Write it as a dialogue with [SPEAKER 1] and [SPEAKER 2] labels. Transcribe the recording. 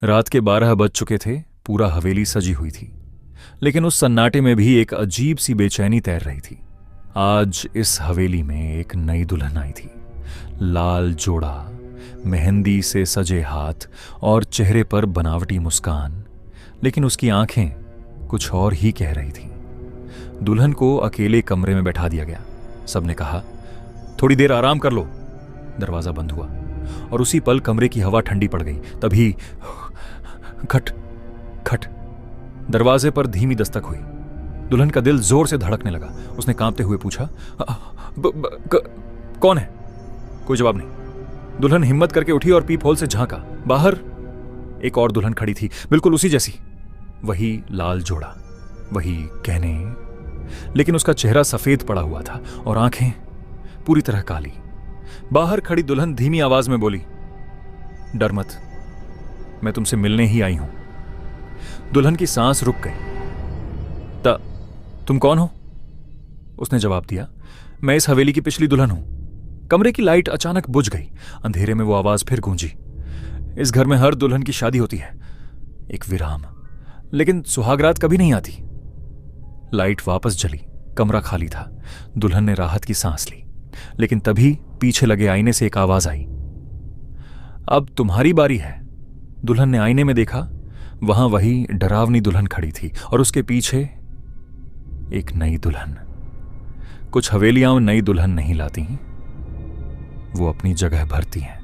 [SPEAKER 1] रात के 12 बज चुके थे। पूरा हवेली सजी हुई थी, लेकिन उस सन्नाटे में भी एक अजीब सी बेचैनी तैर रही थी। आज इस हवेली में एक नई दुल्हन आई थी। लाल जोड़ा, मेहंदी से सजे हाथ और चेहरे पर बनावटी मुस्कान, लेकिन उसकी आंखें कुछ और ही कह रही थीं। दुल्हन को अकेले कमरे में बैठा दिया गया। सबने कहा, थोड़ी देर आराम कर लो। दरवाजा बंद हुआ और उसी पल कमरे की हवा ठंडी पड़ गई। तभी खट खट, दरवाजे पर धीमी दस्तक हुई। दुल्हन का दिल जोर से धड़कने लगा। उसने कांपते हुए पूछा, कौन है? कोई जवाब नहीं। दुल्हन हिम्मत करके उठी और पीप होल से झांका। बाहर एक और दुल्हन खड़ी थी, बिल्कुल उसी जैसी। वही लाल जोड़ा, वही गहने, लेकिन उसका चेहरा सफेद पड़ा हुआ था और आंखें पूरी तरह काली। बाहर खड़ी दुल्हन धीमी आवाज में बोली, डर मत, मैं तुमसे मिलने ही आई हूं। दुल्हन की सांस रुक गई। तुम कौन हो? उसने जवाब दिया, मैं इस हवेली की पिछली दुल्हन हूं। कमरे की लाइट अचानक बुझ गई। अंधेरे में वो आवाज फिर गूंजी, इस घर में हर दुल्हन की शादी होती है। एक विराम, लेकिन सुहागरात कभी नहीं आती। लाइट वापस जली। कमरा खाली था। दुल्हन ने राहत की सांस ली, लेकिन तभी पीछे लगे आईने से एक आवाज आई, अब तुम्हारी बारी है। दुल्हन ने आईने में देखा, वहां वही डरावनी दुल्हन खड़ी थी और उसके पीछे एक नई दुल्हन। कुछ हवेलियां नई दुल्हन नहीं लाती, वो अपनी जगह भरती हैं।